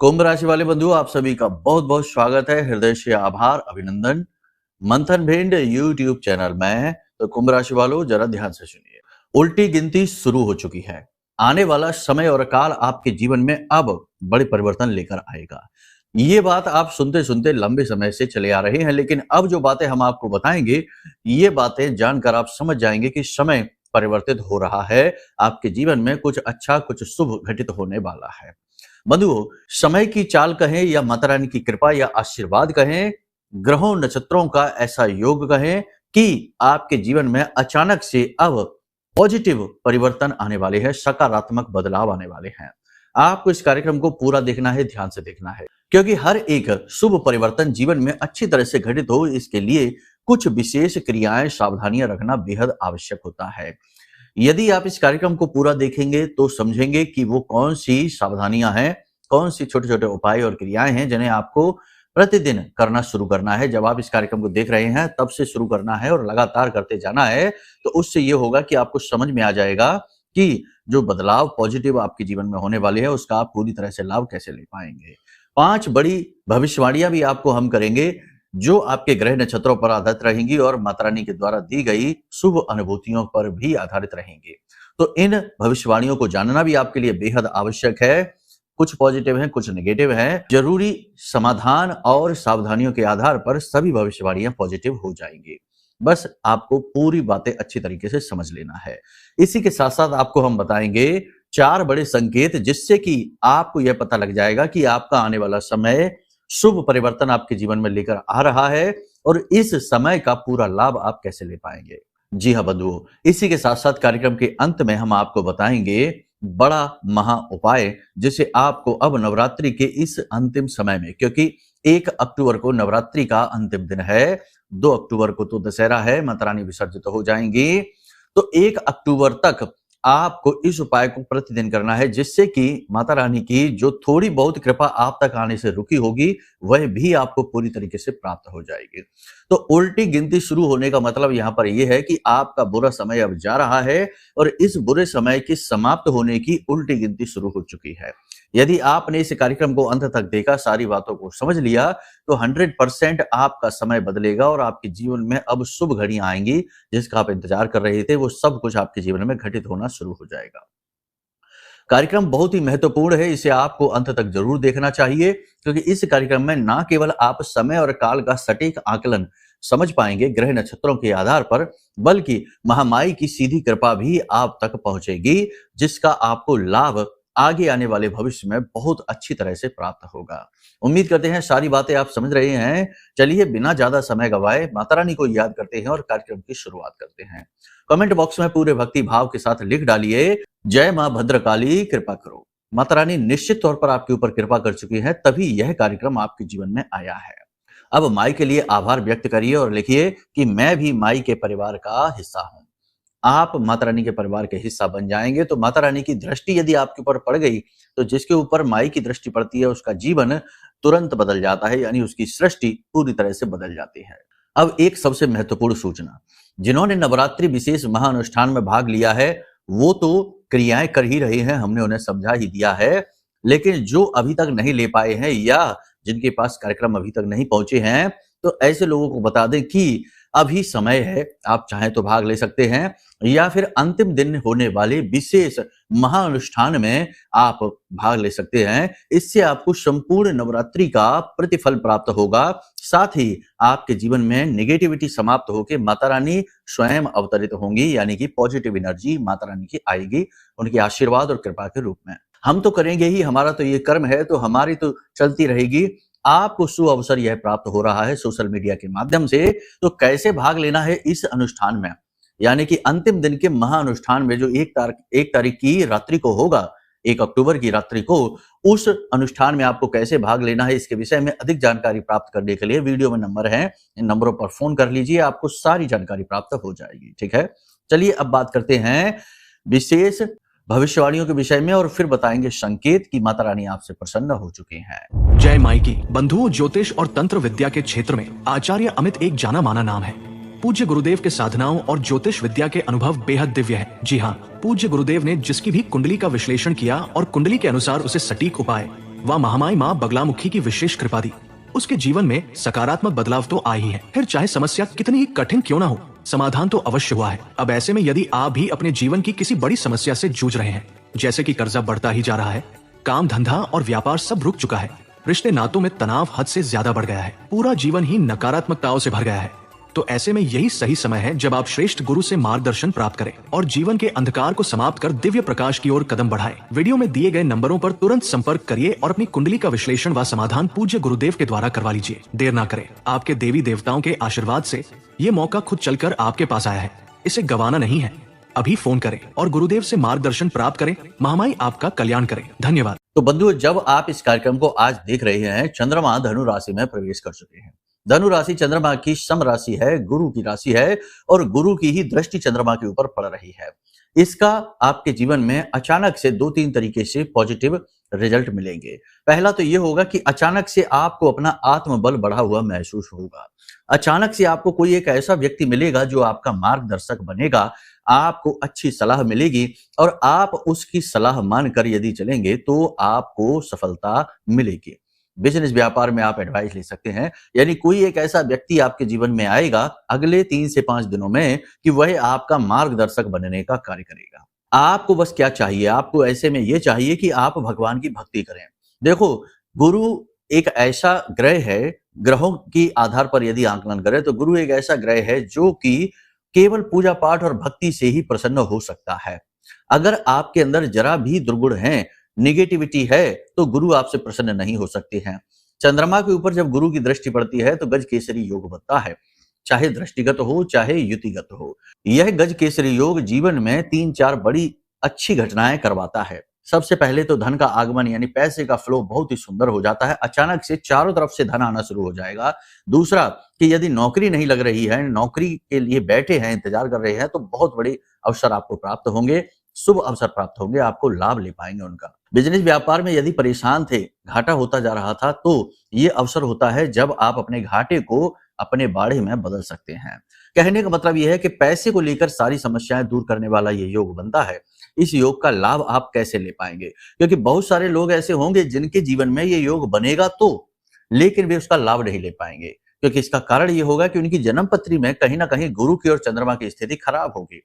कुंभ राशि वाले बंधुओं, आप सभी का बहुत बहुत स्वागत है। हृदय से आभार, अभिनंदन। मंथन भिंड यूट्यूब चैनल में। तो कुंभ राशि वालों, जरा ध्यान से सुनिए। उल्टी गिनती शुरू हो चुकी है। आने वाला समय और काल आपके जीवन में अब बड़े परिवर्तन लेकर आएगा। ये बात आप सुनते सुनते लंबे समय से चले आ रहे हैं, लेकिन अब जो बातें हम आपको बताएंगे, ये बातें जानकर आप समझ जाएंगे कि समय परिवर्तित हो रहा है। आपके जीवन में कुछ अच्छा, कुछ शुभ घटित होने वाला है। बंधुओं, समय की चाल कहें या माता रानी की कृपा या आशीर्वाद कहें, ग्रहों नक्षत्रों का ऐसा योग कहें कि आपके जीवन में अचानक से अब पॉजिटिव परिवर्तन आने वाले हैं, सकारात्मक बदलाव आने वाले हैं। आपको इस कार्यक्रम को पूरा देखना है, ध्यान से देखना है, क्योंकि हर एक शुभ परिवर्तन जीवन में अच्छी तरह से घटित हो, इसके लिए कुछ विशेष क्रियाएं, सावधानियां रखना बेहद आवश्यक होता है। यदि आप इस कार्यक्रम को पूरा देखेंगे तो समझेंगे कि वो कौन सी सावधानियां हैं, कौन सी छोटे छोटे उपाय और क्रियाएं हैं जिन्हें आपको प्रतिदिन करना शुरू करना है। जब आप इस कार्यक्रम को देख रहे हैं तब से शुरू करना है और लगातार करते जाना है, तो उससे ये होगा कि आपको समझ में आ जाएगा कि जो बदलाव पॉजिटिव आपके जीवन में होने वाले हैं उसका आप पूरी तरह से लाभ कैसे ले पाएंगे। 5 बड़ी भविष्यवाणियां भी आपको हम करेंगे जो आपके ग्रह नक्षत्रों पर आधारित रहेंगी और माता रानी के द्वारा दी गई शुभ अनुभूतियों पर भी आधारित रहेंगी। तो इन भविष्यवाणियों को जानना भी आपके लिए बेहद आवश्यक है। कुछ पॉजिटिव हैं, कुछ नेगेटिव हैं। जरूरी समाधान और सावधानियों के आधार पर सभी भविष्यवाणियां पॉजिटिव हो जाएंगी। बस आपको पूरी बातें अच्छी तरीके से समझ लेना है। इसी के साथ साथ आपको हम बताएंगे 4 बड़े संकेत, जिससे कि आपको यह पता लग जाएगा कि आपका आने वाला समय शुभ परिवर्तन आपके जीवन में लेकर आ रहा है और इस समय का पूरा लाभ आप कैसे ले पाएंगे। जी हाँ बंधुओं, इसी के साथ साथ कार्यक्रम के अंत में हम आपको बताएंगे बड़ा महा उपाय, जिसे आपको अब नवरात्रि के इस अंतिम समय में, क्योंकि 1 अक्टूबर को नवरात्रि का अंतिम दिन है, 2 अक्टूबर को तो दशहरा है, माता रानी विसर्जित हो जाएंगी, तो 1 अक्टूबर तक आपको इस उपाय को प्रतिदिन करना है, जिससे कि माता रानी की जो थोड़ी बहुत कृपा आप तक आने से रुकी होगी वह भी आपको पूरी तरीके से प्राप्त हो जाएगी। तो उल्टी गिनती शुरू होने का मतलब यहाँ पर यह है कि आपका बुरा समय अब जा रहा है और इस बुरे समय की समाप्त होने की उल्टी गिनती शुरू हो चुकी है। यदि आपने इस कार्यक्रम को अंत तक देखा, सारी बातों को समझ लिया, तो 100% आपका समय बदलेगा और आपके जीवन में अब शुभ घड़ियां आएंगी। जिसका आप इंतजार कर रहे थे वो सब कुछ आपके जीवन में घटित होना शुरू हो जाएगा। कार्यक्रम बहुत ही महत्वपूर्ण है, इसे आपको अंत तक जरूर देखना चाहिए, क्योंकि इस कार्यक्रम में ना केवल आप समय और काल का सटीक आकलन समझ पाएंगे ग्रह नक्षत्रों के आधार पर, बल्कि महामाई की सीधी कृपा भी आप तक पहुंचेगी, जिसका आपको लाभ आगे आने वाले भविष्य में बहुत अच्छी तरह से प्राप्त होगा। उम्मीद करते हैं सारी बातें आप समझ रहे हैं। चलिए बिना ज्यादा समय गवाए माता रानी को याद करते हैं और कार्यक्रम की शुरुआत करते हैं। कमेंट बॉक्स में पूरे भक्ति भाव के साथ लिख डालिए, जय मां भद्रकाली कृपा करो। माता रानी निश्चित तौर पर आपके ऊपर कृपा कर चुकी है, तभी यह कार्यक्रम आपके जीवन में आया है। अब माई के लिए आभार व्यक्त करिए और लिखिए कि मैं भी माई के परिवार का हिस्सा हूं। आप माता रानी के परिवार के हिस्सा बन जाएंगे तो माता रानी की दृष्टि यदि आपके ऊपर पड़ गई, तो जिसके ऊपर माई की दृष्टि पड़ती है उसका जीवन तुरंत बदल जाता है, यानी उसकी सृष्टि पूरी तरह से बदल जाती है। अब एक सबसे महत्वपूर्ण सूचना, जिन्होंने नवरात्रि विशेष महाअनुष्ठान में भाग लिया है वो तो क्रियाएं कर ही रहे हैं, हमने उन्हें समझा ही दिया है, लेकिन जो अभी तक नहीं ले पाए हैं या जिनके पास कार्यक्रम अभी तक नहीं पहुंचे हैं, तो ऐसे लोगों को बता दें कि अभी समय है, आप चाहें तो भाग ले सकते हैं, या फिर अंतिम दिन होने वाले विशेष महाअनुष्ठान में आप भाग ले सकते हैं। इससे आपको संपूर्ण नवरात्रि का प्रतिफल प्राप्त होगा, साथ ही आपके जीवन में नेगेटिविटी समाप्त होकर माता रानी स्वयं अवतरित होंगी, यानी कि पॉजिटिव एनर्जी माता रानी की आएगी उनके आशीर्वाद और कृपा के रूप में। हम तो करेंगे ही, हमारा तो ये कर्म है, तो हमारी तो चलती रहेगी। आपको सुअवसर यह प्राप्त हो रहा है सोशल मीडिया के माध्यम से, तो कैसे भाग लेना है इस अनुष्ठान में, यानी कि अंतिम दिन के महाअनुष्ठान में जो 1 तारीख की रात्रि को होगा, 1 अक्टूबर की रात्रि को, उस अनुष्ठान में आपको कैसे भाग लेना है, इसके विषय में अधिक जानकारी प्राप्त करने के लिए वीडियो में नंबर है, इन नंबरों पर फोन कर लीजिए, आपको सारी जानकारी प्राप्त हो जाएगी। ठीक है, चलिए अब बात करते हैं विशेष भविष्यवाणियों के विषय में और फिर बताएंगे संकेत कि माता रानी आपसे प्रसन्न हो चुके हैं। जय माई की। बंधुओं, ज्योतिष और तंत्र विद्या के क्षेत्र में आचार्य अमित एक जाना माना नाम है। पूज्य गुरुदेव के साधनाओं और ज्योतिष विद्या के अनुभव बेहद दिव्य है। जी हाँ, पूज्य गुरुदेव ने जिसकी भी कुंडली का विश्लेषण किया और कुंडली के अनुसार उसे सटीक उपाय वह महामाई माँ बगलामुखी की विशेष कृपा दी। उसके जीवन में सकारात्मक बदलाव तो आए ही है, फिर चाहे समस्या कितनी ही कठिन क्यों ना हो, समाधान तो अवश्य हुआ है। अब ऐसे में यदि आप भी अपने जीवन की किसी बड़ी समस्या से जूझ रहे हैं, जैसे कि कर्जा बढ़ता ही जा रहा है, काम धंधा और व्यापार सब रुक चुका है, रिश्ते नातों में तनाव हद से ज्यादा बढ़ गया है, पूरा जीवन ही नकारात्मकताओं से भर गया है, तो ऐसे में यही सही समय है जब आप श्रेष्ठ गुरु से मार्गदर्शन प्राप्त करें और जीवन के अंधकार को समाप्त कर दिव्य प्रकाश की ओर कदम बढ़ाएं। वीडियो में दिए गए नंबरों पर तुरंत संपर्क करिए और अपनी कुंडली का विश्लेषण व समाधान पूज्य गुरुदेव के द्वारा करवा लीजिए। देर ना करें, आपके देवी देवताओं के आशीर्वाद से ये मौका खुद चलकर आपके पास आया है, इसे गंवाना नहीं है। अभी फोन करें और गुरुदेव से मार्गदर्शन प्राप्त करें। महामाई आपका कल्याण करें। धन्यवाद। तो बंधुओं, जब आप इस कार्यक्रम को आज देख रहे हैं, चंद्रमा धनु राशि में प्रवेश कर चुके हैं। धनु राशि चंद्रमा की सम राशि है, गुरु की राशि है और गुरु की ही दृष्टि चंद्रमा के ऊपर पड़ रही है। इसका आपके जीवन में अचानक से 2-3 तरीके से पॉजिटिव रिजल्ट मिलेंगे। पहला तो ये होगा कि अचानक से आपको अपना आत्मबल बढ़ा हुआ महसूस होगा। अचानक से आपको कोई एक ऐसा व्यक्ति मिलेगा जो आपका मार्गदर्शक बनेगा, आपको अच्छी सलाह मिलेगी और आप उसकी सलाह मानकर यदि चलेंगे तो आपको सफलता मिलेगी। बिजनेस व्यापार में आप एडवाइस ले सकते हैं, यानी कोई एक ऐसा व्यक्ति आपके जीवन में आएगा अगले 3 से 5 दिनों में कि वह आपका मार्गदर्शक बनने का कार्य करेगा। आपको बस क्या चाहिए? आपको ऐसे में यह चाहिए कि आप भगवान की भक्ति करें। देखो, गुरु एक ऐसा ग्रह है, ग्रहों की आधार पर यदि आकलन करें तो गुरु एक ऐसा ग्रह है जो कि केवल पूजा पाठ और भक्ति से ही प्रसन्न हो सकता है। अगर आपके अंदर जरा भी दुर्गुण है, निगेटिविटी है, तो गुरु आपसे प्रसन्न नहीं हो सकते हैं। चंद्रमा के ऊपर जब गुरु की दृष्टि पड़ती है तो गज केसरी योग बनता है, चाहे दृष्टिगत हो चाहे युतिगत हो। यह गज केसरी योग जीवन में 3-4 बड़ी अच्छी घटनाएं करवाता है। सबसे पहले तो धन का आगमन यानी पैसे का फ्लो बहुत ही सुंदर हो जाता है, अचानक से चारों तरफ से धन आना शुरू हो जाएगा। दूसरा कि यदि नौकरी नहीं लग रही है, नौकरी के लिए बैठे हैं, इंतजार कर रहे हैं, तो बहुत बड़े अवसर आपको प्राप्त होंगे, शुभ अवसर प्राप्त होंगे, आपको लाभ ले पाएंगे उनका। बिजनेस व्यापार में यदि परेशान थे, घाटा होता जा रहा था, तो ये अवसर होता है जब आप अपने घाटे को अपने बाड़े में बदल सकते हैं। कहने का मतलब यह है कि पैसे को लेकर सारी समस्याएं दूर करने वाला ये योग बनता है। इस योग का लाभ आप कैसे ले पाएंगे? क्योंकि बहुत सारे लोग ऐसे होंगे जिनके जीवन में ये योग बनेगा तो, लेकिन वे उसका लाभ नहीं ले पाएंगे, क्योंकि इसका कारण ये होगा कि उनकी जन्म पत्री में कहीं ना कहीं गुरु की और चंद्रमा की स्थिति खराब होगी,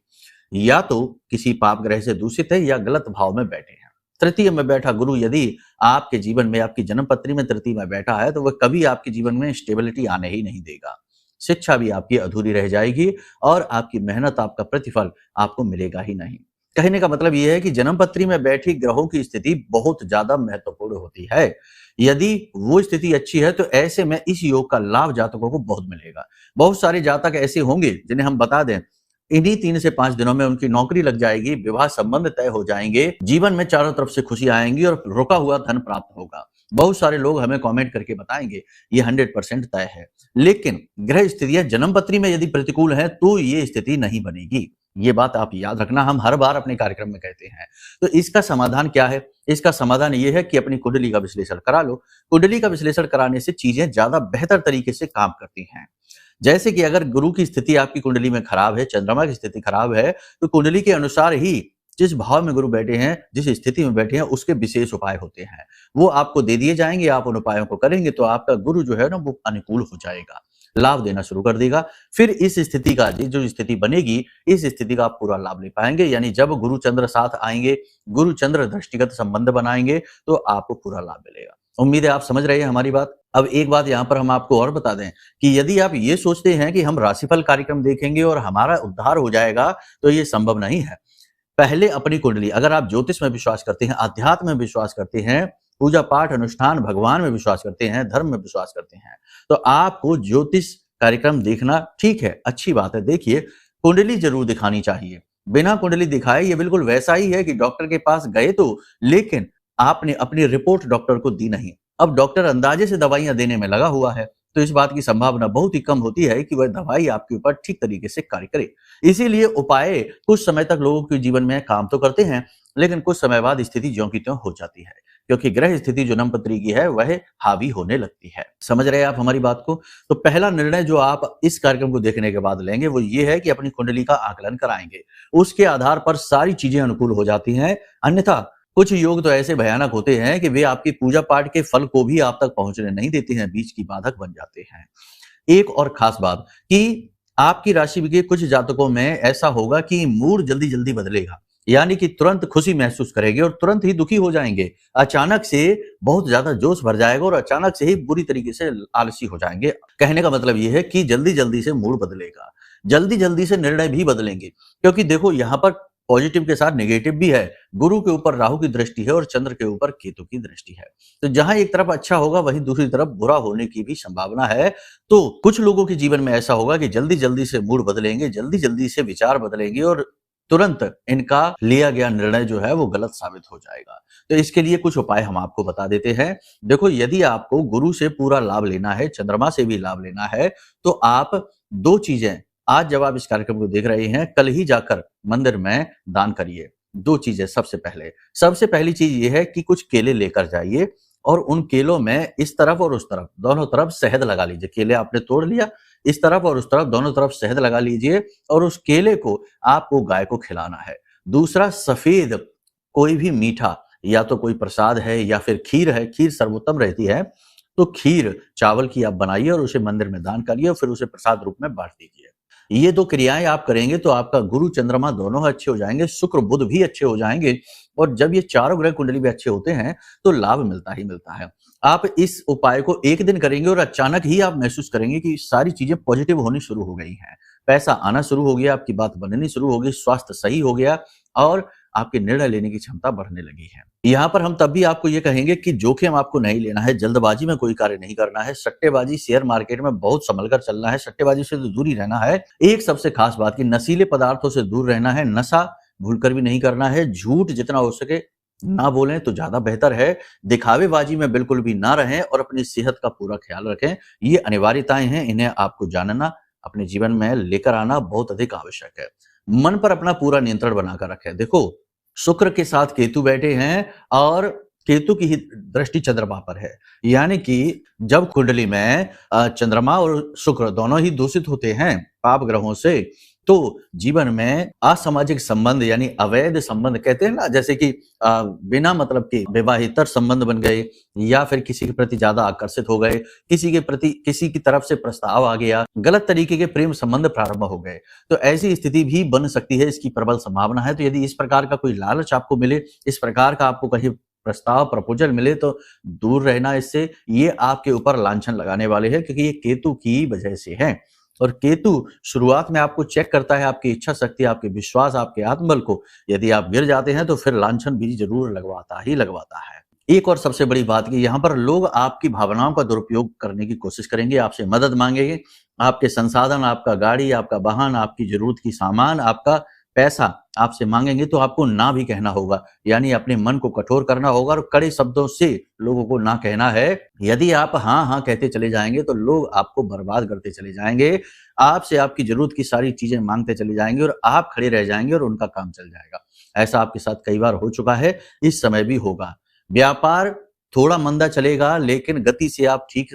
या तो किसी पाप ग्रह से दूषित है या गलत भाव में बैठे हैं। तृतीय में बैठा गुरु यदि आपके जीवन में, आपकी जन्म पत्री में तृतीय में बैठा है तो वह कभी आपके जीवन में स्टेबिलिटी आने ही नहीं देगा। शिक्षा भी आपकी अधूरी रह जाएगी और आपकी मेहनत, आपका प्रतिफल आपको मिलेगा ही नहीं। कहने का मतलब यह है कि जन्म पत्री में बैठी ग्रहों की स्थिति बहुत ज्यादा महत्वपूर्ण होती है। यदि वो स्थिति अच्छी है तो ऐसे में इस योग का लाभ जातकों को बहुत मिलेगा। बहुत सारे जातक ऐसे होंगे जिन्हें हम बता दें, इन्हीं 3 से 5 दिनों में उनकी नौकरी लग जाएगी, विवाह संबंध तय हो जाएंगे, जीवन में चारों तरफ से खुशी आएंगी और रुका हुआ धन प्राप्त होगा। बहुत सारे लोग हमें कमेंट करके बताएंगे ये 100% तय है। लेकिन ग्रह स्थितियां जन्म पत्री में यदि प्रतिकूल है तो ये स्थिति नहीं बनेगी। ये बात आप याद रखना, हम हर बार अपने कार्यक्रम में कहते हैं। तो इसका समाधान क्या है? इसका समाधान ये है कि अपनी कुंडली का विश्लेषण करा लो। कुंडली का विश्लेषण कराने से चीजें ज्यादा बेहतर तरीके से काम करती हैं। जैसे कि अगर गुरु की स्थिति आपकी कुंडली में खराब है, चंद्रमा की स्थिति खराब है, तो कुंडली के अनुसार ही जिस भाव में गुरु बैठे हैं, जिस स्थिति में बैठे हैं, उसके विशेष उपाय होते हैं, वो आपको दे दिए जाएंगे। आप उन उपायों को करेंगे तो आपका गुरु जो है ना वो अनुकूल हो जाएगा, लाभ देना शुरू कर देगा। फिर इस स्थिति का जो स्थिति बनेगी, इस स्थिति का आप पूरा लाभ ले पाएंगे। यानी जब गुरु चंद्र साथ आएंगे, गुरु चंद्र दृष्टिगत संबंध बनाएंगे तो आपको पूरा लाभ मिलेगा। उम्मीद है आप समझ रहे हैं हमारी बात। अब एक बात यहाँ पर हम आपको और बता दें कि यदि आप ये सोचते हैं कि हम राशिफल कार्यक्रम देखेंगे और हमारा उद्धार हो जाएगा, तो ये संभव नहीं है। पहले अपनी कुंडली, अगर आप ज्योतिष में विश्वास करते हैं, अध्यात्म में विश्वास करते हैं, पूजा पाठ अनुष्ठान भगवान में विश्वास करते हैं, धर्म में विश्वास करते हैं, तो आपको ज्योतिष कार्यक्रम देखना ठीक है, अच्छी बात है। देखिए, कुंडली जरूर दिखानी चाहिए। बिना कुंडली दिखाए ये बिल्कुल वैसा ही है कि डॉक्टर के पास गए तो, लेकिन आपने अपनी रिपोर्ट डॉक्टर को दी नहीं। अब डॉक्टर अंदाजे से दवाइयां देने में लगा हुआ है, तो इस बात की संभावना बहुत ही कम होती है कि वह दवाई आपके ऊपर ठीक तरीके से कार्य करे। इसीलिए उपाय कुछ समय तक लोगों के जीवन में काम तो करते हैं, लेकिन कुछ समय बाद स्थिति ज्यों की त्यों हो जाती है, क्योंकि ग्रह स्थिति जो जन्म पत्री की है वह हावी होने लगती है। समझ रहे हैं आप हमारी बात को? तो पहला निर्णय जो आप इस कार्यक्रम को देखने के बाद लेंगे वो ये है कि अपनी कुंडली का आकलन कराएंगे। उसके आधार पर सारी चीजें अनुकूल हो जाती हैं। अन्यथा कुछ योग तो ऐसे भयानक होते हैं कि वे आपकी पूजा पाठ के फल को भी आप तक पहुंचने नहीं देते हैं, बीच की बाधक बन जाते हैं। एक और खास बात कि आपकी राशि के कुछ जातकों में ऐसा होगा कि मूड जल्दी-जल्दी बदलेगा, यानी कि तुरंत खुशी महसूस करेंगे और तुरंत ही दुखी हो जाएंगे। अचानक से बहुत ज्यादा जोश भर जाएगा और अचानक से ही बुरी तरीके से आलसी हो जाएंगे। कहने का मतलब ये है कि जल्दी-जल्दी से मूड बदलेगा, जल्दी-जल्दी से निर्णय भी बदलेंगे, क्योंकि देखो यहाँ पर पॉजिटिव के साथ नेगेटिव भी है। गुरु के ऊपर राहु की दृष्टि है और चंद्र के ऊपर केतु की दृष्टि है। तो जहां एक तरफ अच्छा होगा वहीं दूसरी तरफ बुरा होने की भी संभावना है। तो कुछ लोगों के जीवन में ऐसा होगा कि जल्दी-जल्दी से मूड बदलेंगे, जल्दी-जल्दी से विचार बदलेंगे और तुरंत इनका लिया गया निर्णय जो है वो गलत साबित हो जाएगा। तो इसके लिए कुछ उपाय हम आपको बता देते हैं। देखो, यदि आपको गुरु से पूरा लाभ लेना है, चंद्रमा से भी लाभ लेना है, तो आप 2 चीजें आज जब आप इस कार्यक्रम को देख रहे हैं, कल ही जाकर मंदिर में दान करिए। 2 चीजें सबसे पहली चीज ये है कि कुछ केले लेकर जाइए और उन केलों में इस तरफ और उस तरफ, दोनों तरफ शहद लगा लीजिए। केले आपने तोड़ लिया, इस तरफ और उस तरफ दोनों तरफ शहद लगा लीजिए और उस केले को आपको गाय को खिलाना है। दूसरा, सफेद कोई भी मीठा, या तो कोई प्रसाद है या फिर खीर है, खीर सर्वोत्तम रहती है, तो खीर चावल की आप बनाइए और उसे मंदिर में दान करिए और फिर उसे प्रसाद रूप में बांट दीजिए। ये 2 क्रियाएं आप करेंगे तो आपका गुरु चंद्रमा दोनों अच्छे हो जाएंगे, शुक्र बुध भी अच्छे हो जाएंगे और जब ये चारों ग्रह कुंडली भी अच्छे होते हैं तो लाभ मिलता ही मिलता है। आप इस उपाय को 1 दिन करेंगे और अचानक ही आप महसूस करेंगे कि सारी चीजें पॉजिटिव होनी शुरू हो गई हैं। पैसा आना शुरू हो गया, आपकी बात बननी शुरू हो गई, स्वास्थ्य सही हो गया और आपके निर्णय लेने की क्षमता बढ़ने लगी है। यहाँ पर हम तब भी आपको ये कहेंगे कि जोखिम आपको नहीं लेना है, जल्दबाजी में कोई कार्य नहीं करना है, सट्टेबाजी शेयर मार्केट में बहुत संभल कर चलना है, सट्टेबाजी से तो दूर ही रहना है। एक सबसे खास बात कि नशीले पदार्थों से दूर रहना है, नशा भूलकर भी नहीं करना है, झूठ जितना हो सके ना बोलें तो ज्यादा बेहतर है, दिखावेबाजी में बिल्कुल भी ना रहें और अपनी सेहत का पूरा ख्याल रखें। ये अनिवार्यताएं हैं, इन्हें आपको जानना, अपने जीवन में लेकर आना बहुत अधिक आवश्यक है। मन पर अपना पूरा नियंत्रण बनाकर रखें। देखो, शुक्र के साथ केतु बैठे हैं और केतु की ही दृष्टि चंद्रमा पर है, यानी कि जब कुंडली में चंद्रमा और शुक्र दोनों ही दूषित होते हैं पाप ग्रहों से, तो जीवन में असामाजिक संबंध यानी अवैध संबंध कहते हैं ना, जैसे कि बिना मतलब के विवाहितर संबंध बन गए या फिर किसी के प्रति ज्यादा आकर्षित हो गए, किसी के प्रति किसी की तरफ से प्रस्ताव आ गया, गलत तरीके के प्रेम संबंध प्रारंभ हो गए, तो ऐसी स्थिति भी बन सकती है, इसकी प्रबल संभावना है। तो यदि इस प्रकार का कोई लालच आपको मिले, इस प्रकार का आपको कहीं प्रस्ताव प्रपोजल मिले तो दूर रहना इससे। ये आपके ऊपर लांछन लगाने वाले हैं क्योंकि ये केतु की वजह से है और केतु शुरुआत में आपको चेक करता है आपकी इच्छा शक्ति, आपके विश्वास, आपके आत्मबल को। यदि आप गिर जाते हैं तो फिर लांछन भी जरूर लगवाता ही लगवाता है। एक और सबसे बड़ी बात कि यहाँ पर लोग आपकी भावनाओं का दुरुपयोग करने की कोशिश करेंगे, आपसे मदद मांगेंगे, आपके संसाधन, आपका गाड़ी, आपका वाहन, आपकी जरूरत की सामान, आपका पैसा आपसे मांगेंगे तो आपको ना भी कहना होगा, यानी अपने मन को कठोर करना होगा और कड़े शब्दों से लोगों को ना कहना है। यदि आप हाँ हाँ कहते चले जाएंगे तो लोग आपको बर्बाद करते चले जाएंगे, आपसे आपकी जरूरत की सारी चीजें मांगते चले जाएंगे और आप खड़े रह जाएंगे और उनका काम चल जाएगा। ऐसा आपके साथ कई बार हो चुका है, इस समय भी होगा। व्यापार थोड़ा मंदा चलेगा लेकिन गति से आप ठीक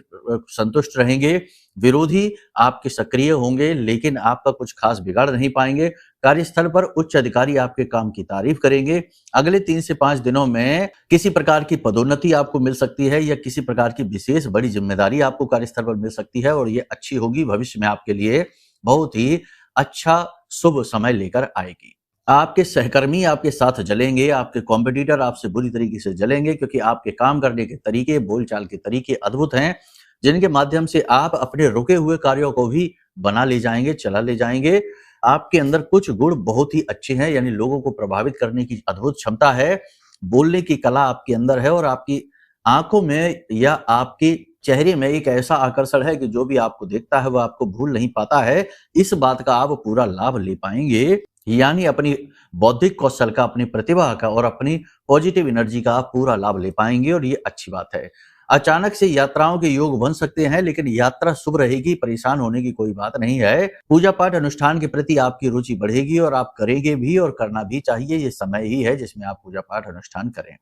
संतुष्ट रहेंगे। विरोधी आपके सक्रिय होंगे लेकिन आपका कुछ खास बिगाड़ नहीं पाएंगे। कार्यस्थल पर उच्च अधिकारी आपके काम की तारीफ करेंगे। अगले 3 से 5 दिनों में किसी प्रकार की पदोन्नति आपको मिल सकती है या किसी प्रकार की विशेष बड़ी जिम्मेदारी आपको कार्यस्थल पर मिल सकती है और ये अच्छी होगी, भविष्य में आपके लिए बहुत ही अच्छा शुभ समय लेकर आएगी। आपके सहकर्मी आपके साथ जलेंगे, आपके कॉम्पिटिटर आपसे बुरी तरीके से जलेंगे क्योंकि आपके काम करने के तरीके, बोलचाल के तरीके अद्भुत हैं, जिनके माध्यम से आप अपने रुके हुए कार्यों को भी बना ले जाएंगे, चला ले जाएंगे। आपके अंदर कुछ गुण बहुत ही अच्छे हैं, यानी लोगों को प्रभावित करने की अद्भुत क्षमता है, बोलने की कला आपके अंदर है और आपकी आंखों में या आपके चेहरे में एक ऐसा आकर्षण है कि जो भी आपको देखता है वो आपको भूल नहीं पाता है। इस बात का आप पूरा लाभ ले पाएंगे, यानी अपनी बौद्धिक कौशल का, अपनी प्रतिभा का और अपनी पॉजिटिव एनर्जी का आप पूरा लाभ ले पाएंगे और ये अच्छी बात है। अचानक से यात्राओं के योग बन सकते हैं लेकिन यात्रा शुभ रहेगी, परेशान होने की कोई बात नहीं है। पूजा पाठ अनुष्ठान के प्रति आपकी रुचि बढ़ेगी और आप करेंगे भी और करना भी चाहिए। ये समय ही है जिसमें आप पूजा पाठ अनुष्ठान करें।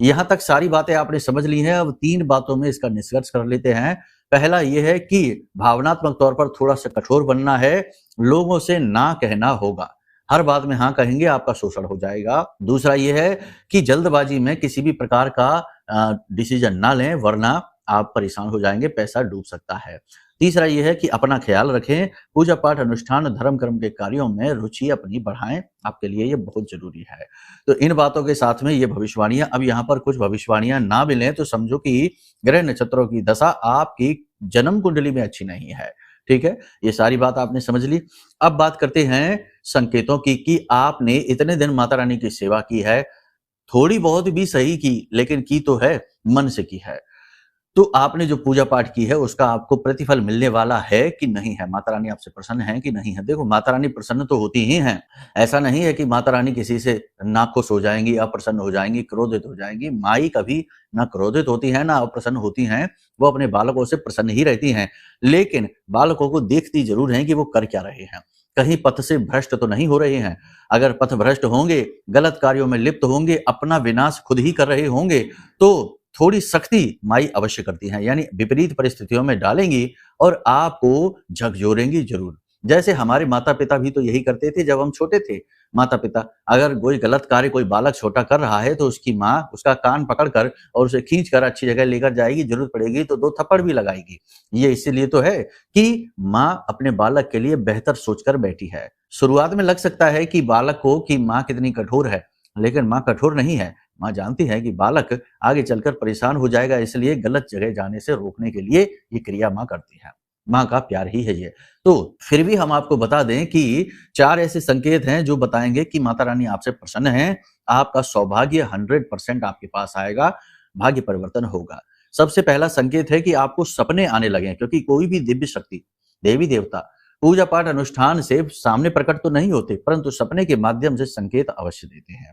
यहाँ तक सारी बातें आपने समझ ली हैं। अब 3 बातों में इसका निष्कर्ष कर लेते हैं। पहला यह है कि भावनात्मक तौर पर थोड़ा सा कठोर बनना है, लोगों से ना कहना होगा। हर बात में हाँ कहेंगे, आपका शोषण हो जाएगा। दूसरा ये है कि जल्दबाजी में किसी भी प्रकार का डिसीजन ना लें, वरना आप परेशान हो जाएंगे, पैसा डूब सकता है। तीसरा ये है कि अपना ख्याल रखें, पूजा पाठ अनुष्ठान धर्म कर्म के कार्यों में रुचि अपनी बढ़ाएं, आपके लिए ये बहुत जरूरी है। तो इन बातों के साथ में ये भविष्यवाणियां, अब यहाँ पर कुछ भविष्यवाणियां ना मिलें तो समझो कि ग्रह नक्षत्रों की दशा आपकी जन्म कुंडली में अच्छी नहीं है। ठीक है, ये सारी बात आपने समझ ली। अब बात करते हैं संकेतों की कि आपने इतने दिन माता रानी की सेवा की है, थोड़ी बहुत भी सही की, लेकिन की तो है, मन से की है। तो आपने जो पूजा पाठ की है उसका आपको प्रतिफल मिलने वाला है कि नहीं है, माता रानी आपसे प्रसन्न है कि नहीं है। देखो, माता रानी प्रसन्न तो होती ही हैं, ऐसा नहीं है कि माता रानी किसी से नाखुश हो जाएंगी, अप्रसन्न हो जाएंगी, क्रोधित हो जाएंगी। माई कभी ना क्रोधित होती है ना अप्रसन्न होती हैं, वो अपने बालकों से प्रसन्न ही रहती हैं, लेकिन बालकों को देखती जरूर हैं कि वो कर क्या रहे हैं, कहीं पथ से भ्रष्ट तो नहीं हो रहे हैं। अगर पथ भ्रष्ट होंगे, गलत कार्यों में लिप्त होंगे, अपना विनाश खुद ही कर रहे होंगे, तो थोड़ी सख्ती माई अवश्य करती हैं, यानी विपरीत परिस्थितियों में डालेंगी और आपको झकझोरेंगी जरूर। जैसे हमारे माता पिता भी तो यही करते थे जब हम छोटे थे। माता पिता अगर कोई गलत कार्य कोई बालक छोटा कर रहा है तो उसकी माँ उसका कान पकड़कर और उसे खींच कर अच्छी जगह लेकर जाएगी, जरूरत पड़ेगी तो 2 थप्पड़ भी लगाएगी। ये इसीलिए तो है कि माँ अपने बालक के लिए बेहतर सोचकर बैठी है। शुरुआत में लग सकता है कि बालक को कि माँ कितनी कठोर है, लेकिन माँ कठोर नहीं है। माँ जानती है कि बालक आगे चलकर परेशान हो जाएगा, इसलिए गलत जगह जाने से रोकने के लिए ये क्रिया माँ करती है। माँ का प्यार ही है ये। तो फिर भी हम आपको बता दें कि 4 ऐसे संकेत हैं जो बताएंगे कि माता रानी आपसे प्रसन्न है, आपका सौभाग्य 100% आपके पास आएगा, भाग्य परिवर्तन होगा। सबसे पहला संकेत है कि आपको सपने आने लगे, क्योंकि कोई भी दिव्य शक्ति, देवी देवता पूजा पाठ अनुष्ठान से सामने प्रकट तो नहीं होते, परंतु सपने के माध्यम से संकेत अवश्य देते हैं।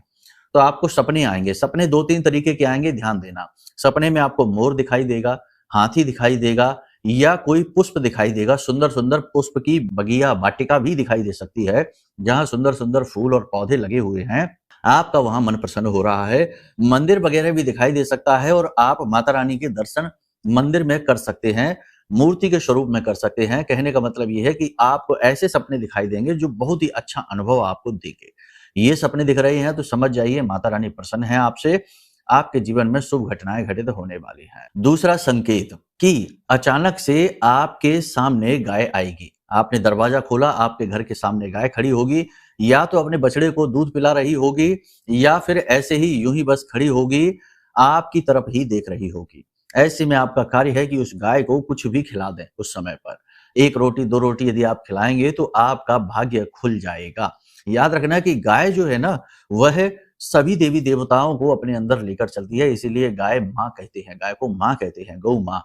तो आपको सपने आएंगे। सपने 2-3 तरीके के आएंगे, ध्यान देना। सपने में आपको मोर दिखाई देगा, हाथी दिखाई देगा या कोई पुष्प दिखाई देगा। सुंदर सुंदर पुष्प की बगिया वाटिका भी दिखाई दे सकती है, जहां सुंदर सुंदर फूल और पौधे लगे हुए हैं। आपका वहां मन प्रसन्न हो रहा है। मंदिर वगैरह भी दिखाई दे सकता है और आप माता रानी के दर्शन मंदिर में कर सकते हैं, मूर्ति के स्वरूप में कर सकते हैं। कहने का मतलब ये है कि आपको ऐसे सपने दिखाई देंगे जो बहुत ही अच्छा अनुभव आपको देंगे। ये सपने दिख रहे हैं तो समझ जाइए माता रानी प्रसन्न है आपसे, आपके जीवन में शुभ घटनाएं घटित होने वाली हैं। दूसरा संकेत कि अचानक से आपके सामने गाय आएगी। आपने दरवाजा खोला, आपके घर के सामने गाय खड़ी होगी, या तो अपने बछड़े को दूध पिला रही होगी या फिर ऐसे ही यूं ही बस खड़ी होगी, आपकी तरफ ही देख रही होगी। ऐसे में आपका कार्य है कि उस गाय को कुछ भी खिला दें उस समय पर। 1 रोटी 2 रोटी यदि आप खिलाएंगे तो आपका भाग्य खुल जाएगा। याद रखना कि गाय जो है ना, वह सभी देवी देवताओं को अपने अंदर लेकर चलती है, इसीलिए गाय माँ कहते हैं, गाय को माँ कहते हैं, गौ माँ।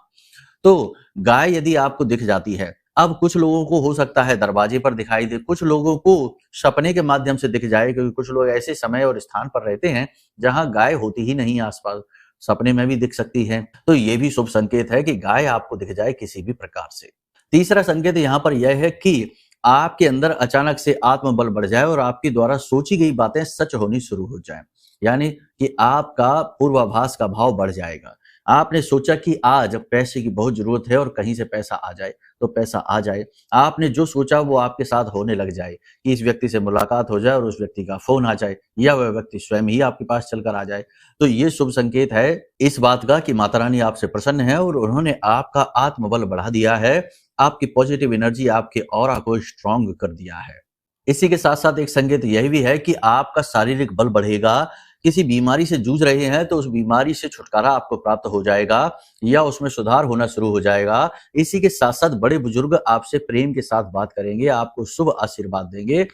तो गाय यदि आपको दिख जाती है, अब कुछ लोगों को हो सकता है दरवाजे पर दिखाई दे, कुछ लोगों को सपने के माध्यम से दिख जाए, क्योंकि कुछ लोग ऐसे समय और स्थान पर रहते हैं जहां गाय होती ही नहीं आसपास, सपने में भी दिख सकती है। तो ये भी शुभ संकेत है कि गाय आपको दिख जाए किसी भी प्रकार से। तीसरा संकेत यहाँ पर यह है कि आपके अंदर अचानक से आत्मबल बढ़ जाए और आपके द्वारा सोची गई बातें सच होनी शुरू हो जाएं, यानी कि आपका पूर्वाभास का भाव बढ़ जाएगा। आपने सोचा कि आज पैसे की बहुत जरूरत है और कहीं से पैसा आ जाए तो पैसा आ जाए। आपने जो सोचा वो आपके साथ होने लग जाए कि इस व्यक्ति से मुलाकात हो जाए और उस व्यक्ति का फोन आ जाए या वह व्यक्ति स्वयं ही आपके पास चलकर आ जाए। तो ये शुभ संकेत है इस बात का कि माता रानी आपसे प्रसन्न है और उन्होंने आपका आत्मबल बढ़ा दिया है, आपकी पॉजिटिव एनर्जी आपके ऑरा को स्ट्रांग कर दिया है। इसी के साथ साथ एक संकेत यह भी है कि आपका शारीरिक बल बढ़ेगा। किसी बीमारी से जूझ रहे हैं तो उस बीमारी से छुटकारा आपको प्राप्त हो जाएगा या उसमें सुधार होना शुरू हो जाएगा। इसी के साथ साथ बड़े बुजुर्ग आपसे प्रेम के साथ बात करेंगे, आपको शुभ आशीर्वाद देंगे,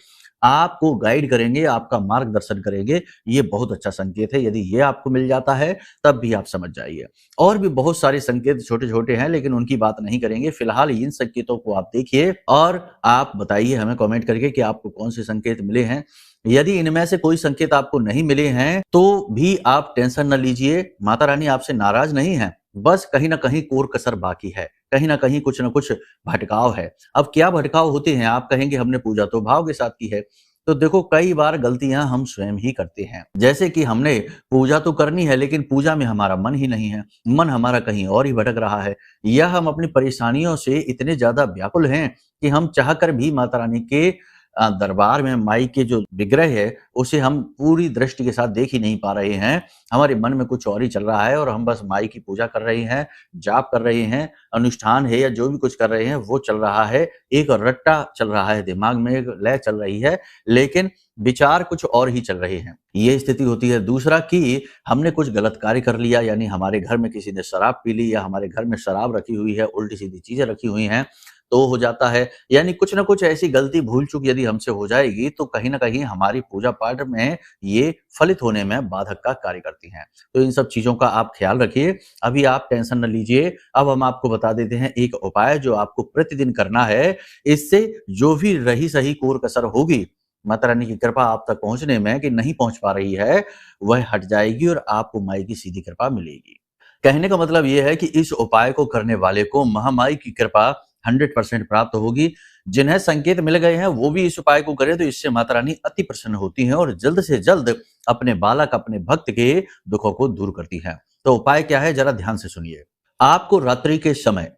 आपको गाइड करेंगे, आपका मार्गदर्शन करेंगे। ये बहुत अच्छा संकेत है। यदि ये आपको मिल जाता है तब भी आप समझ जाइए। और भी बहुत सारे संकेत छोटे छोटे हैं, लेकिन उनकी बात नहीं करेंगे। फिलहाल इन संकेतों को आप देखिए और आप बताइए हमें कमेंट करके कि आपको कौन से संकेत मिले हैं। यदि इनमें से कोई संकेत आपको नहीं मिले हैं तो भी आप टेंशन न लीजिए, माता रानी आपसे नाराज नहीं है, बस कहीं ना कहीं कोर कसर बाकी है, कहीं ना कहीं कुछ ना कुछ भटकाव है। अब क्या भटकाव होते हैं? आप कहेंगे हमने पूजा तो भाव के साथ की है। तो देखो, कई बार गलतियां हम स्वयं ही करते हैं। जैसे कि हमने पूजा तो करनी है लेकिन पूजा में हमारा मन ही नहीं है, मन हमारा कहीं और ही भटक रहा है, या हम अपनी परेशानियों से इतने ज्यादा व्याकुल हैं कि हम चाहकर भी माता रानी के दरबार में माई के जो विग्रह है उसे हम पूरी दृष्टि के साथ देख ही नहीं पा रहे हैं। हमारे मन में कुछ और ही चल रहा है और हम बस माई की पूजा कर रहे हैं, जाप कर रहे हैं, अनुष्ठान है या जो भी कुछ कर रहे हैं वो चल रहा है, एक रट्टा चल रहा है, दिमाग में एक लय चल रही है, लेकिन विचार कुछ और ही चल रहे हैं। ये स्थिति होती है। दूसरा कि हमने कुछ गलत कार्य कर लिया, यानी हमारे घर में किसी ने शराब पी ली या हमारे घर में शराब रखी हुई है, उल्टी-सीधी चीजें रखी हुई हैं, तो हो जाता है। यानी कुछ ना कुछ ऐसी गलती भूल-चूक यदि हमसे हो जाएगी तो कहीं न कहीं हमारी पूजा-पाठ में ये फलित होने में बाधक का कार्य करती हैं। तो इन सब चीज़ों का आप ख्याल रखिए। अभी आप टेंशन न लीजिए। अब हम आपको बता देते हैं एक उपाय जो आपको प्रतिदिन करना है। इससे जो भी रही-सही कोर-कसर होगी, माता रानी की कृपा आप तक पहुँचने में कि नहीं पहुँच पा रही है, वह हट जाएगी और आपको माई की सीधी कृपा मिलेगी। कहने का मतलब ये है कि इस उपाय को करने वाले को महामाई की कृपा 100% प्राप्त होगी। जिन्हें संकेत मिल गए हैं वो भी इस उपाय को करें तो इससे माता रानी अति प्रसन्न होती हैं और जल्द से जल्द अपने बालक, अपने भक्त के दुखों को दूर करती हैं। तो उपाय क्या है, जरा ध्यान से सुनिए। आपको रात्रि के समय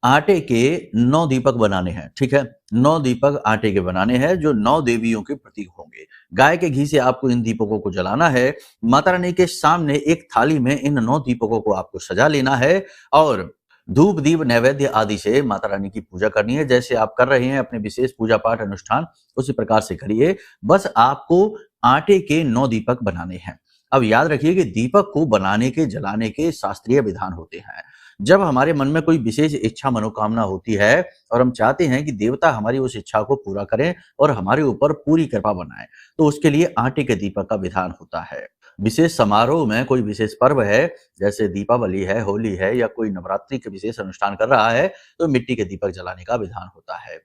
आटे के 9 दीपक बनाने हैं, ठीक है? 9 दीपक आटे के बनाने हैं जो 9 देवियों के प्रतीक होंगे। गाय के घी से आपको इन दीपकों को जलाना है। माता रानी के सामने एक थाली में इन 9 दीपकों को आपको सजा लेना है और धूप, दीप, नैवेद्य आदि से माता रानी की पूजा करनी है। जैसे आप कर रहे हैं अपने विशेष पूजा पाठ अनुष्ठान, उसी प्रकार से करिए। बस आपको आटे के 9 दीपक बनाने हैं। अब याद रखिए कि दीपक को बनाने के, जलाने के शास्त्रीय विधान होते हैं। जब हमारे मन में कोई विशेष इच्छा, मनोकामना होती है और हम चाहते हैं कि देवता हमारी उस इच्छा को पूरा करें और हमारे ऊपर पूरी कृपा बनाएं, तो उसके लिए आटे के दीपक का विधान होता है। विशेष समारोह में कोई विशेष पर्व है, जैसे दीपावली है, होली है या कोई नवरात्रि के विशेष अनुष्ठान कर रहा है, तो मिट्टी के दीपक जलाने का विधान होता है।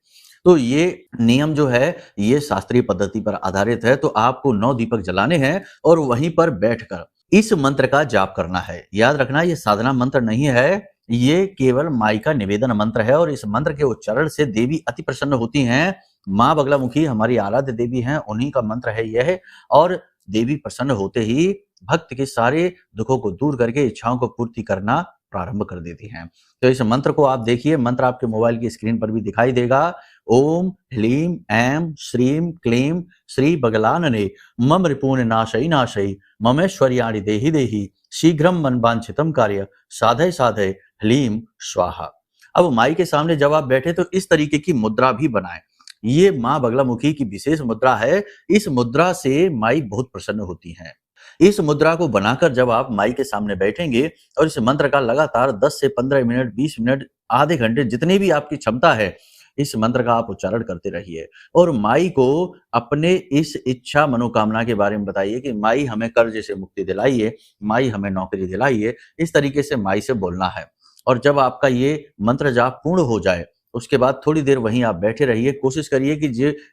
तो ये नियम जो है ये शास्त्रीय पद्धति पर आधारित है। तो आपको 9 दीपक जलाने हैं और वहीं पर बैठकर इस मंत्र का जाप करना है। याद रखना ये साधना मंत्र नहीं है, ये केवल माई का निवेदन मंत्र है और इस मंत्र के उच्चारण से देवी अति प्रसन्न होती हैं। माँ बगलामुखी हमारी आराध्य देवी हैं, उन्हीं का मंत्र है यह और देवी प्रसन्न होते ही भक्त के सारे दुखों को दूर करके इच्छाओं को पूर्ति करना प्रारंभ कर देती हैं। तो इस मंत्र को आप देखिए, मंत्र आपके मोबाइल की स्क्रीन पर भी दिखाई देगा। ओम ह्लीं ऐं श्रीं क्लीं श्री बगलानने मम रिपूर्ण नाशई नाशई ममेश्वर्याणि देहि देहि शीघ्रम मन वांछितम कार्य साधय साधय ह्लीं स्वाहा। अब माई के सामने जब आप बैठे तो इस तरीके की मुद्रा भी बनाएं। ये माँ बगलामुखी की विशेष मुद्रा है। इस मुद्रा से माई बहुत प्रसन्न होती हैं। इस मुद्रा को बनाकर जब आप माई के सामने बैठेंगे और इस मंत्र का लगातार 10 से 15 मिनट, 20 मिनट, आधे घंटे, जितनी भी आपकी क्षमता है, इस मंत्र का आप उच्चारण करते रहिए और माई को अपने इस इच्छा, मनोकामना के बारे में बताइए कि माई हमें कर्ज से मुक्ति दिलाइए, माई हमें नौकरी दिलाइए। इस तरीके से माई से बोलना है। और जब आपका ये मंत्र जाप पूर्ण हो जाए, उसके बाद थोड़ी देर वहीं आप बैठे रहिए। कोशिश करिए कि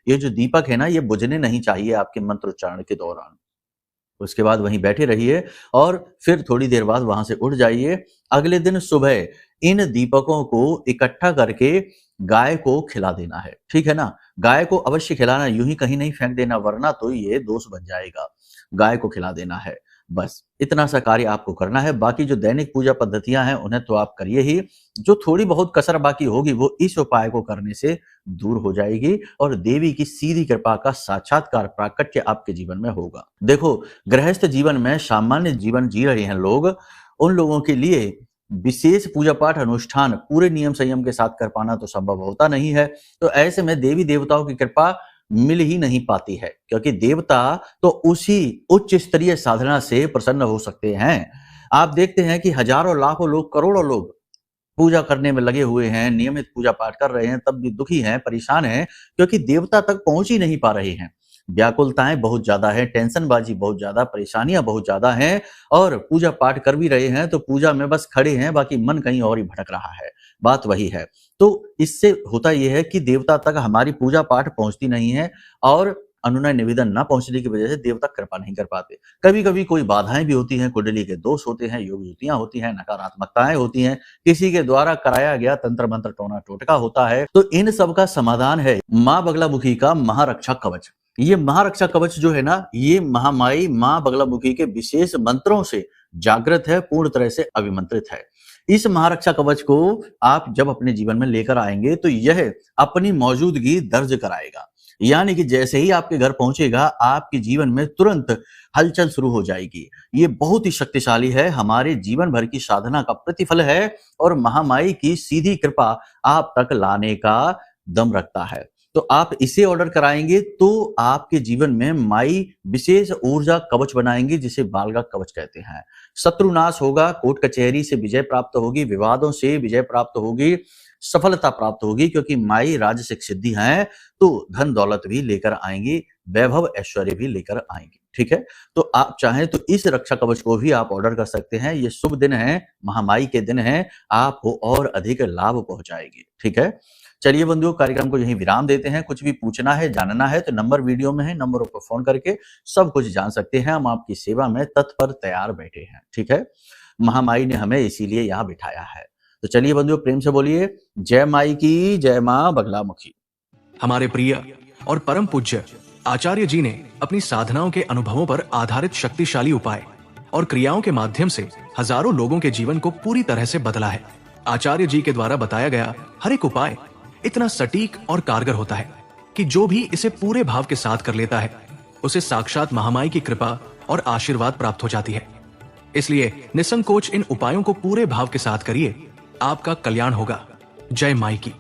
ये जो दीपक है ना, ये बुझने नहीं चाहिए आपके मंत्र उच्चारण के दौरान। उसके बाद वहीं बैठे रहिए और फिर थोड़ी देर बाद वहां से उठ जाइए। अगले दिन सुबह इन दीपकों को इकट्ठा करके गाय को खिला देना है, ठीक है ना? गाय को अवश्य खिलाना, यूं ही कहीं नहीं फेंक देना, वरना तो ये दोष बन जाएगा। गाय को खिला देना है, बस इतना सा कार्य आपको करना है। बाकी जो दैनिक पूजा पद्धतियां हैं उन्हें तो आप करिए ही। जो थोड़ी बहुत कसर बाकी होगी वो इस उपाय को करने से दूर हो जाएगी और देवी की सीधी कृपा का साक्षात्कार, प्राकट्य आपके जीवन में होगा। देखो, गृहस्थ जीवन में सामान्य जीवन जी रहे हैं लोग, उन लोगों के लिए विशेष पूजा पाठ अनुष्ठान पूरे नियम संयम के साथ कर पाना तो संभव होता नहीं है। तो ऐसे में देवी देवताओं की कृपा मिल ही नहीं पाती है, क्योंकि देवता तो उसी उच्च स्तरीय साधना से प्रसन्न हो सकते हैं। आप देखते हैं कि हजारों, लाखों लोग, करोड़ों लोग पूजा करने में लगे हुए हैं, नियमित पूजा पाठ कर रहे हैं, तब भी दुखी हैं, परेशान हैं, क्योंकि देवता तक पहुंच ही नहीं पा रहे हैं। व्याकुलताएं बहुत ज्यादा है, टेंशनबाजी बहुत ज्यादा, परेशानियां बहुत ज्यादा हैं और पूजा पाठ कर भी रहे हैं तो पूजा में बस खड़े हैं, बाकी मन कहीं और ही भटक रहा है। बात वही है। तो इससे होता यह है कि देवता तक हमारी पूजा पाठ पहुंचती नहीं है और अनुनय निवेदन ना पहुंचने की वजह से देवता कृपा नहीं कर पाते। कभी कभी कोई बाधाएं भी होती हैं, कुंडली के दोष होते हैं, योग युतियां होती हैं, नकारात्मकताएं होती हैं, किसी के द्वारा कराया गया तंत्र मंत्र टोना टोटका होता है। तो इन सब का समाधान है माँ बगलामुखी का महारक्षा कवच। ये महारक्षा कवच जो है ना, ये महामाई माँ बगलामुखी के विशेष मंत्रों से जागृत है, पूर्ण तरह से अभिमंत्रित है। इस महारक्षा कवच को आप जब अपने जीवन में लेकर आएंगे तो यह अपनी मौजूदगी दर्ज कराएगा। यानी कि जैसे ही आपके घर पहुंचेगा, आपके जीवन में तुरंत हलचल शुरू हो जाएगी। ये बहुत ही शक्तिशाली है, हमारे जीवन भर की साधना का प्रतिफल है और महामाई की सीधी कृपा आप तक लाने का दम रखता है। तो आप इसे ऑर्डर कराएंगे तो आपके जीवन में माई विशेष ऊर्जा कवच बनाएंगे, जिसे बालगा कवच कहते हैं। शत्रु नाश होगा, कोर्ट कचहरी से विजय प्राप्त होगी, विवादों से विजय प्राप्त होगी, सफलता प्राप्त होगी, क्योंकि माई राजसिक सिद्धि हैं तो धन दौलत भी लेकर आएंगी, वैभव ऐश्वर्य भी लेकर आएंगी। ठीक है, तो आप चाहें तो इस रक्षा कवच को भी आप ऑर्डर कर सकते हैं। ये शुभ दिन है, महामाई के दिन है, आपको और अधिक लाभ पहुंचाएगी। ठीक है, चलिए बंधुओं, कार्यक्रम को यहीं विराम देते हैं। कुछ भी पूछना है, जानना है तो नंबर वीडियो में है, नंबरों पर फोन करके सब कुछ जान सकते हैं। हम आपकी सेवा में तत्पर तैयार बैठे हैं। ठीक है, महामाई ने हमें इसीलिए यहाँ बिठाया है। तो चलिए बंधुओं, प्रेम से बोलिए जय माई की, जय मां बगलामुखी। हमारे प्रिय और परम पूज्य आचार्य जी ने अपनी साधनाओं के अनुभवों पर आधारित शक्तिशाली उपाय और क्रियाओं के माध्यम से हजारों लोगों के जीवन को पूरी तरह से बदला है। आचार्य जी के द्वारा बताया गया हर एक उपाय इतना सटीक और कारगर होता है कि जो भी इसे पूरे भाव के साथ कर लेता है, उसे साक्षात महामाई की कृपा और आशीर्वाद प्राप्त हो जाती है। इसलिए निसंकोच इन उपायों को पूरे भाव के साथ करिए, आपका कल्याण होगा। जय माई की।